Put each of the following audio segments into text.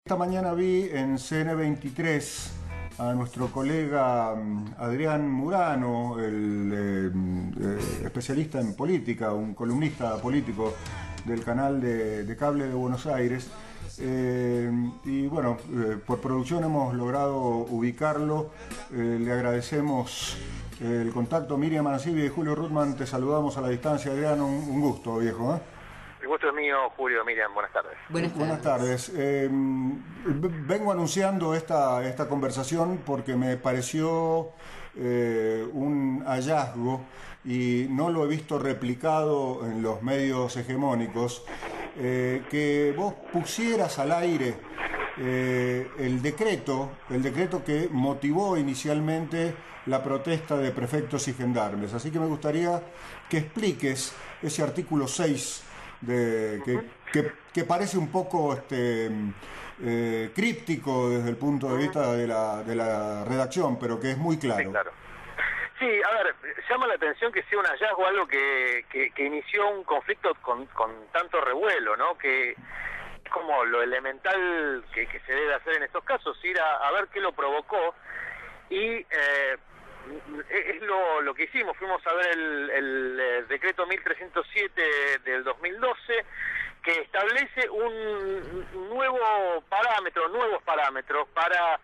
Esta mañana vi en CN23 a nuestro colega Adrián Murano, el especialista en política, un columnista político del canal de cable de Buenos Aires. Y bueno, por producción hemos logrado ubicarlo. Le agradecemos el contacto. Miriam Anacibi y Julio Ruttman, te saludamos a la distancia. Adrián, un gusto, viejo, ¿eh? El gusto es mío, Julio. Miriam, buenas tardes. Buenas tardes. Vengo anunciando esta conversación porque me pareció un hallazgo y no lo he visto replicado en los medios hegemónicos, que vos pusieras al aire el decreto que motivó inicialmente la protesta de prefectos y gendarmes. Así que me gustaría que expliques ese artículo 6 que parece un poco críptico desde el punto de vista de la redacción, pero que es muy claro. Sí, claro. Sí, a ver, llama la atención que sea un hallazgo, algo que inició un conflicto con tanto revuelo, ¿no? Que es como lo elemental que se debe hacer en estos casos, ir a ver qué lo provocó. Y es lo que hicimos, fuimos a ver el decreto 1307 del 2012, que establece nuevos parámetros para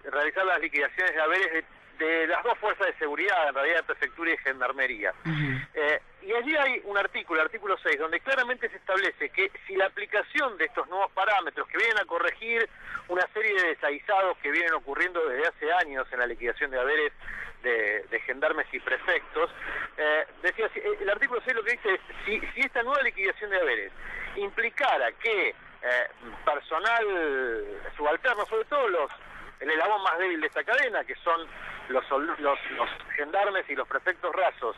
realizar las liquidaciones de haberes de las dos fuerzas de seguridad, en realidad de prefectura y gendarmería. Y allí hay un artículo, el artículo 6, donde claramente se establece que si la aplicación de estos nuevos parámetros que vienen a corregir una serie de desaguisados que vienen ocurriendo desde hace años en la liquidación de haberes de gendarmes y prefectos, decía, el artículo 6 lo que dice es, si esta nueva liquidación de haberes implicara que personal subalterno, sobre todo el eslabón más débil de esta cadena, que son los gendarmes y los prefectos rasos,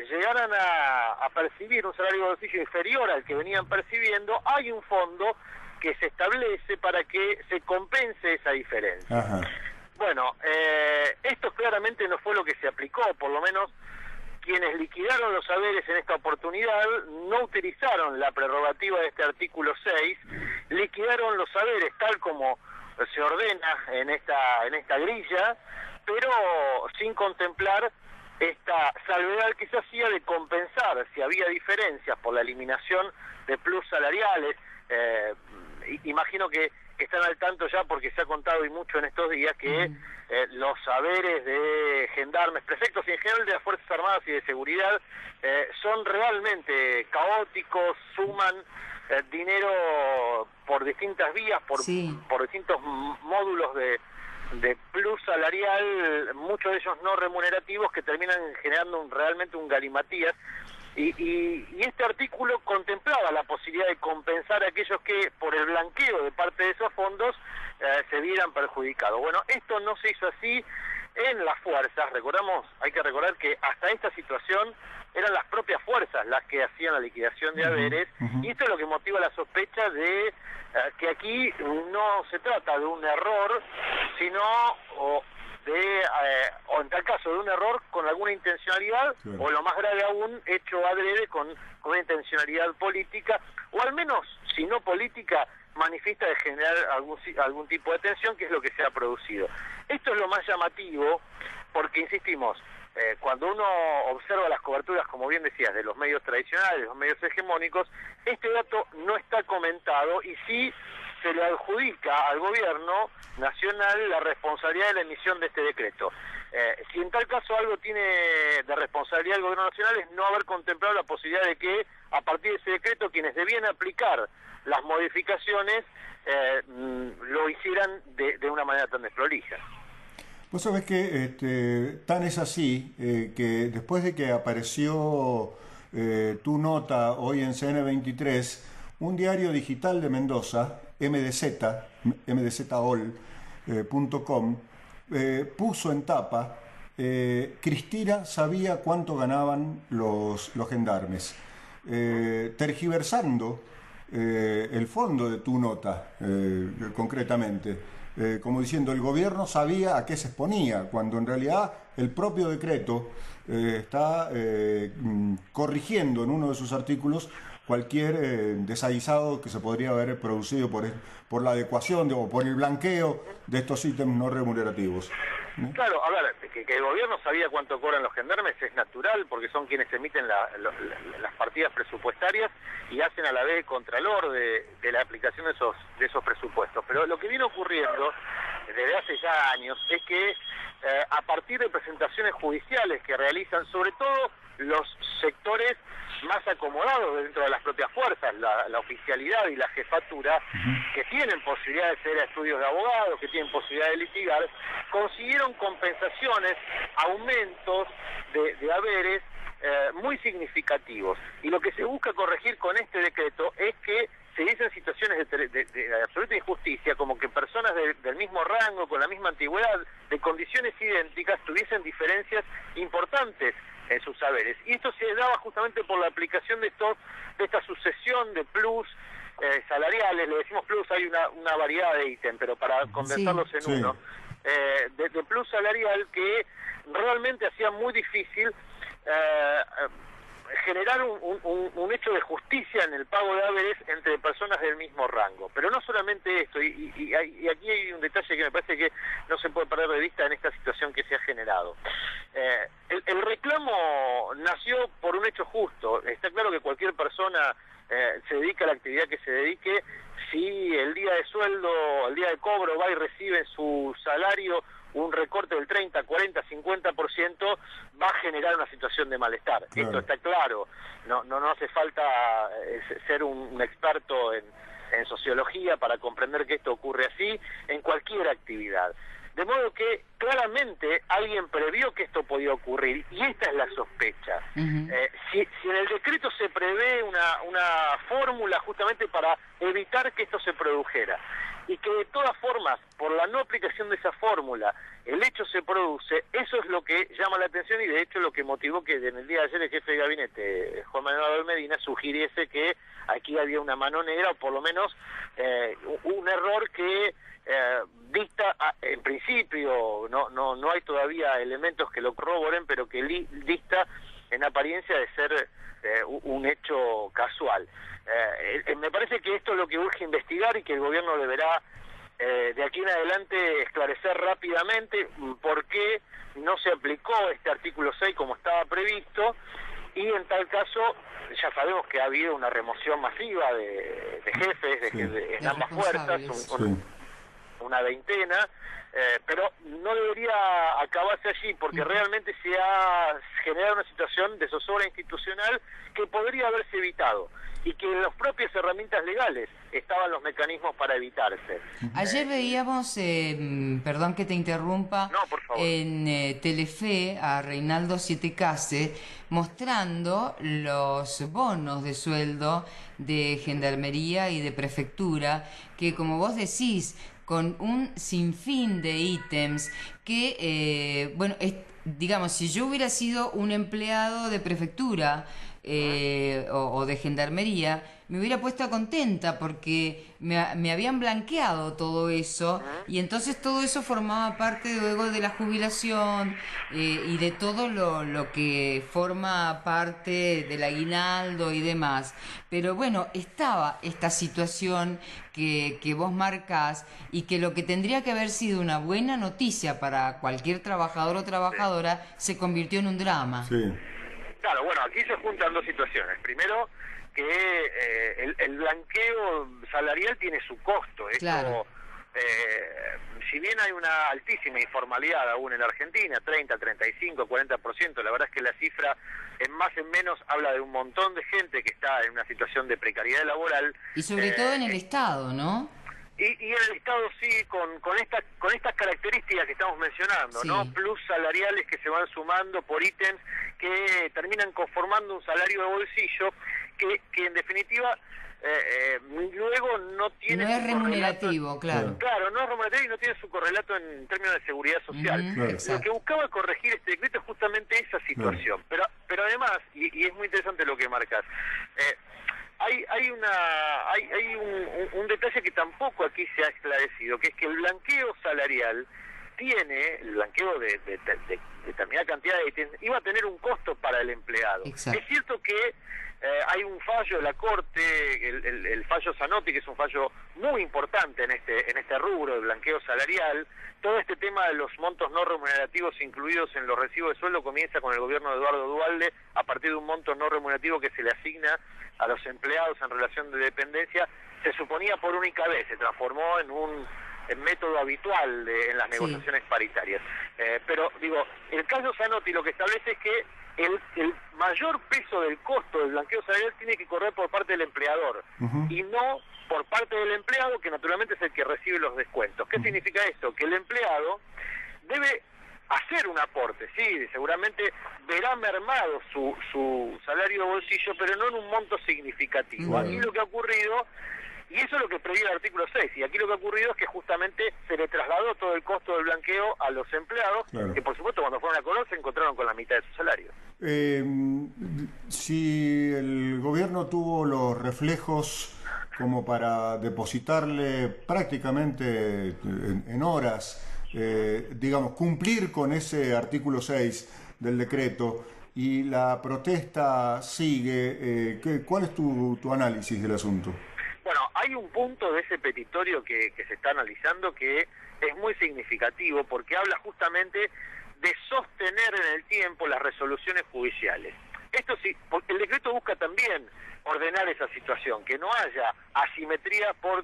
llegaran a percibir un salario de bolsillo inferior al que venían percibiendo, hay un fondo que se establece para que se compense esa diferencia. Ajá. Bueno, esto claramente no fue lo que se aplicó, por lo menos quienes liquidaron los haberes en esta oportunidad no utilizaron la prerrogativa de este artículo 6, liquidaron los haberes tal como se ordena en esta grilla, pero sin contemplar esta salvedad que se hacía de compensar si había diferencias por la eliminación de plus salariales. Imagino que están al tanto ya porque se ha contado y mucho en estos días que los haberes de gendarmes, prefectos y en general de las Fuerzas Armadas y de Seguridad son realmente caóticos, suman dinero por distintas vías, por distintos módulos de plus salarial, muchos de ellos no remunerativos, que terminan generando realmente un galimatías. Y este artículo contemplaba la posibilidad de compensar a aquellos que por el blanqueo de parte de esos fondos se vieran perjudicados. Bueno, esto no se hizo así en las fuerzas. Hay que recordar que hasta esta situación eran las propias fuerzas las que hacían la liquidación de haberes, y esto es lo que motiva la sospecha de que aquí no se trata de un error, sino o en tal caso de un error con alguna intencionalidad, o lo más grave aún, hecho adrede con una intencionalidad política, o al menos, si no política, manifiesta de generar algún tipo de tensión, que es lo que se ha producido. Esto es lo más llamativo, porque insistimos, cuando uno observa las coberturas, como bien decías, de los medios tradicionales, los medios hegemónicos, este dato no está comentado y sí se le adjudica al gobierno nacional la responsabilidad de la emisión de este decreto. Si en tal caso algo tiene de responsabilidad el gobierno nacional es no haber contemplado la posibilidad de que a partir de ese decreto quienes debían aplicar las modificaciones lo hicieran de una manera tan desprolija. Vos sabés que tan es así que después de que apareció tu nota hoy en CN23, un diario digital de Mendoza, mdzol.com, puso en tapa Cristina sabía cuánto ganaban los gendarmes, tergiversando el fondo de tu nota, concretamente, como diciendo el gobierno sabía a qué se exponía, cuando en realidad el propio decreto está corrigiendo en uno de sus artículos cualquier desaguisado que se podría haber producido por la adecuación o por el blanqueo de estos ítems no remunerativos. Claro, a ver, que el gobierno sabía cuánto cobran los gendarmes es natural, porque son quienes emiten las partidas presupuestarias y hacen a la vez contralor de la aplicación de esos presupuestos. Pero lo que viene ocurriendo desde hace ya años es que a partir de presentaciones judiciales que realizan, sobre todo los sectores más acomodados dentro de las propias fuerzas, la oficialidad y la jefatura, que tienen posibilidad de hacer estudios de abogados, que tienen posibilidad de litigar, consiguieron compensaciones, aumentos de haberes muy significativos. Y lo que se busca corregir con este decreto es que se dicen situaciones de absoluta injusticia, como que personas del mismo rango, con la misma antigüedad, de condiciones idénticas, tuviesen diferencias importantes en sus saberes. Y esto se daba justamente por la aplicación de esta sucesión de plus salariales. Le decimos plus, hay una variedad de ítems, pero para condensarlos en uno, de plus salarial que realmente hacía muy difícil generar un hecho de justicia en el pago de haberes entre personas del mismo rango. Pero no solamente esto, y aquí hay un detalle que me parece que no se puede perder de vista en esta situación que se ha generado. El reclamo nació por un hecho justo. Está claro que cualquier persona se dedica a la actividad que se dedique, si el día de sueldo, el día de cobro va y recibe en su salario un recorte del 30, 40, 50%, va a generar una situación de malestar. Claro. Esto está claro. No hace falta ser un experto en sociología para comprender que esto ocurre así en cualquier actividad. De modo que claramente alguien previó que esto podía ocurrir, y esta es la sospecha. Si en el decreto se prevé una fórmula justamente para evitar que esto se produjera, y que de todas formas, por la no aplicación de esa fórmula, el hecho se produce, eso es lo que llama la atención, y de hecho lo que motivó que en el día de ayer el jefe de gabinete, Juan Manuel Abel Medina, sugiriese que aquí había una mano negra, o por lo menos un error que dista, en principio, no hay todavía elementos que lo corroboren, pero que dista en apariencia de ser un hecho casual. Me parece que esto es lo que urge investigar y que el gobierno deberá de aquí en adelante esclarecer rápidamente por qué no se aplicó este artículo 6 como estaba previsto, y en tal caso ya sabemos que ha habido una remoción masiva de jefes en ambas fuerzas, una veintena, pero no debería acabarse allí, porque realmente se ha generado una situación de zozobra institucional que podría haberse evitado, y que en las propias herramientas legales estaban los mecanismos para evitarse. Ayer veíamos, perdón que te interrumpa, no, por favor, en Telefe a Reinaldo Sietecase mostrando los bonos de sueldo de Gendarmería y de Prefectura, que como vos decís, con un sinfín de ítems que, digamos, si yo hubiera sido un empleado de Prefectura o de Gendarmería, me hubiera puesto contenta porque me habían blanqueado todo eso, y entonces todo eso formaba parte luego de la jubilación y de todo lo que forma parte del aguinaldo y demás. Pero bueno, estaba esta situación que vos marcás, y que lo que tendría que haber sido una buena noticia para cualquier trabajador o trabajadora se convirtió en un drama. Sí. Claro, bueno, aquí se juntan dos situaciones. Primero, que el blanqueo salarial tiene su costo. Esto, claro. Si bien hay una altísima informalidad aún en la Argentina, 30, 35, 40%, la verdad es que la cifra en más en menos habla de un montón de gente que está en una situación de precariedad laboral. Y sobre todo en el Estado, ¿no? Y en el Estado sí, con estas características que estamos mencionando, sí, ¿no? Plus salariales que se van sumando por ítems que terminan conformando un salario de bolsillo que en definitiva luego no tiene... No es remunerativo, claro. Claro, no es remunerativo y no tiene su correlato en términos de seguridad social. Claro. Lo que buscaba corregir este decreto es justamente esa situación. Claro. Pero además, y es muy interesante lo que marcas, hay un detalle que tampoco aquí se ha esclarecido, que es que el blanqueo salarial sostiene el blanqueo de determinada cantidad de ítems, iba a tener un costo para el empleado. Exacto. Es cierto que hay un fallo de la Corte, el fallo Zanotti, que es un fallo muy importante en este rubro de blanqueo salarial. Todo este tema de los montos no remunerativos incluidos en los recibos de sueldo comienza con el gobierno de Eduardo Duhalde, a partir de un monto no remunerativo que se le asigna a los empleados en relación de dependencia. Se suponía por única vez, se transformó en un método habitual en las negociaciones paritarias. Pero digo, el caso Zanotti lo que establece es que el mayor peso del costo del blanqueo salarial tiene que correr por parte del empleador y no por parte del empleado, que naturalmente es el que recibe los descuentos. ¿Qué significa esto? Que el empleado debe hacer un aporte, sí, seguramente verá mermado su salario de bolsillo, pero no en un monto significativo. Aquí lo que ha ocurrido, y eso es lo que prevé el artículo 6, y aquí lo que ha ocurrido es que justamente se le trasladó todo el costo del blanqueo a los empleados, que por supuesto cuando fueron a cobrar se encontraron con la mitad de su salario. Si el gobierno tuvo los reflejos como para depositarle prácticamente en horas, digamos, cumplir con ese artículo 6 del decreto, y la protesta sigue, ¿cuál es tu análisis del asunto? Bueno, hay un punto de ese petitorio que se está analizando que es muy significativo porque habla justamente de sostener en el tiempo las resoluciones judiciales. Esto sí, porque el decreto busca también ordenar esa situación, que no haya asimetría por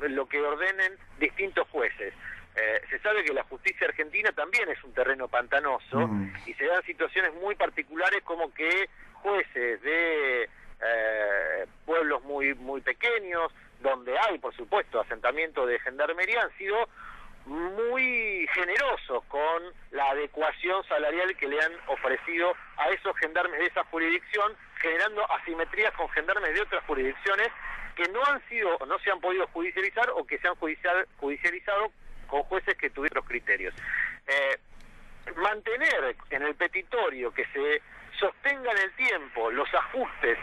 lo que ordenen distintos jueces. Se sabe que la justicia argentina también es un terreno pantanoso y se dan situaciones muy particulares como que jueces de pueblos muy pequeños, donde hay, por supuesto, asentamientos de gendarmería, han sido muy generosos con la adecuación salarial que le han ofrecido a esos gendarmes de esa jurisdicción, generando asimetrías con gendarmes de otras jurisdicciones que no se han podido judicializar o que se han judicializado con jueces que tuvieron otros criterios. Mantener en el petitorio que se sostenga en el tiempo los ajustes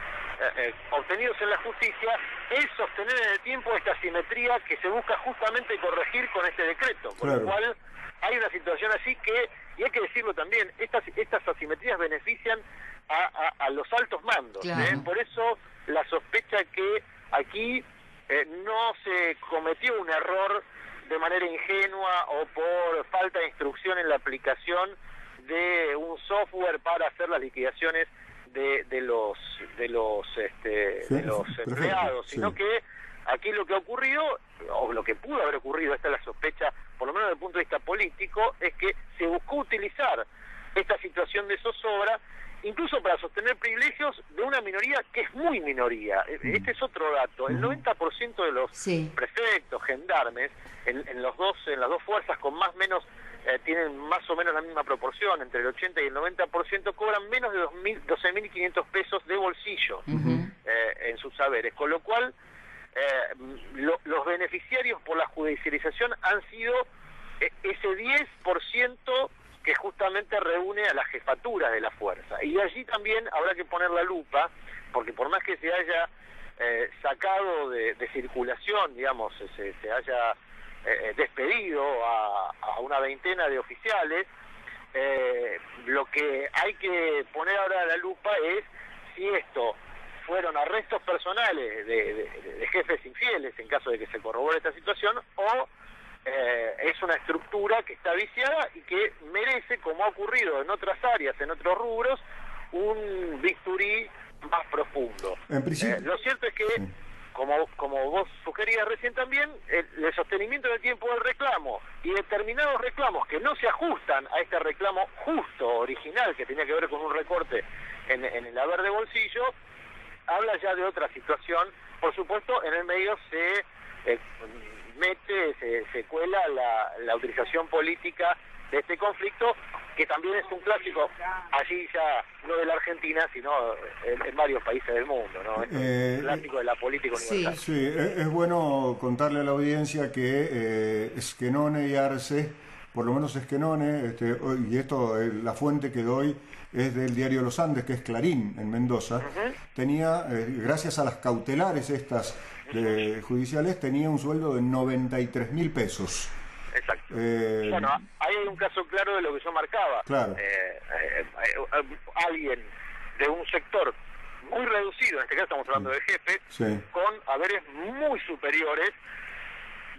obtenidos en la justicia es sostener en el tiempo esta asimetría que se busca justamente corregir con este decreto, con lo cual hay una situación así que, y hay que decirlo también, estas asimetrías benefician a los altos mandos. Por eso la sospecha que aquí no se cometió un error de manera ingenua o por falta de instrucción en la aplicación de un software para hacer las liquidaciones de los empleados, sino que aquí lo que ha ocurrido, o lo que pudo haber ocurrido, esta es la sospecha, por lo menos desde el punto de vista político, es que se buscó utilizar esta situación de zozobra incluso para sostener privilegios de una minoría que es muy minoría. Este es otro dato. El 90% de los prefectos, gendarmes, en las dos fuerzas con más o menos tienen más o menos la misma proporción, entre el 80 y el 90%, cobran menos de 12.500 pesos de bolsillo en sus saberes, con lo cual los beneficiarios por la judicialización han sido ese 10% que justamente reúne a las jefaturas de la fuerza. Y allí también habrá que poner la lupa, porque por más que se haya sacado de circulación, digamos, se haya despedido a una veintena de oficiales, lo que hay que poner ahora la lupa es si esto fueron arrestos personales de jefes infieles en caso de que se corrobore esta situación, o es una estructura que está viciada y que merece, como ha ocurrido en otras áreas, en otros rubros, un bisturí más profundo. Lo cierto es que, como vos sugerías recién también, el sostenimiento del tiempo del reclamo y determinados reclamos que no se ajustan a este reclamo justo, original, que tenía que ver con un recorte en el haber de bolsillo, habla ya de otra situación. Por supuesto, en el medio se se cuela la utilización política de este conflicto, que también es un clásico, allí ya no de la Argentina, sino en varios países del mundo, ¿no? Es un clásico de la política universal. Sí, es bueno contarle a la audiencia que Schenone y Arce, por lo menos Schenone, y esto, la fuente que doy es del diario Los Andes, que es Clarín, en Mendoza, tenía, gracias a las cautelares estas judiciales, tenía un sueldo de 93.000 pesos. Exacto. Bueno, ahí hay un caso claro de lo que yo marcaba. Claro. Alguien de un sector muy reducido, en este caso estamos hablando de jefe, Sí. con haberes muy superiores,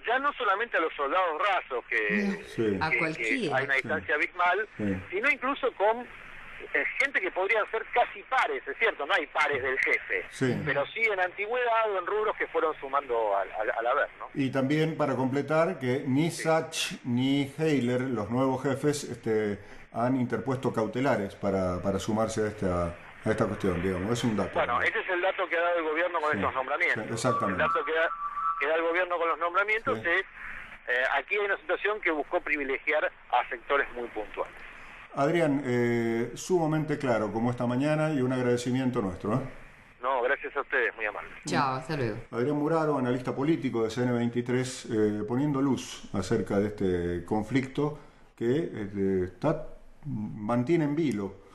ya no solamente a los soldados rasos, Sí. A que cualquiera. hay una distancia abismal, Sí. sino incluso con gente que podrían ser casi pares, es cierto, no hay pares del jefe, Sí. pero sí en antigüedad o en rubros que fueron sumando al haber, ¿no? Y también para completar que ni Sachs ni Heiler, los nuevos jefes, han interpuesto cautelares para sumarse a esta cuestión, digamos. Es un dato. Bueno, ese es el dato que ha dado el gobierno con Sí, estos nombramientos. sí, exactamente. El dato que da el gobierno con los nombramientos Sí. es, aquí hay una situación que buscó privilegiar a sectores muy puntuales. Adrián, sumamente claro, como esta mañana, y un agradecimiento nuestro. No, gracias a ustedes, muy amables. Chao, hasta luego. Adrián Muraro, analista político de CN23, poniendo luz acerca de este conflicto que mantiene en vilo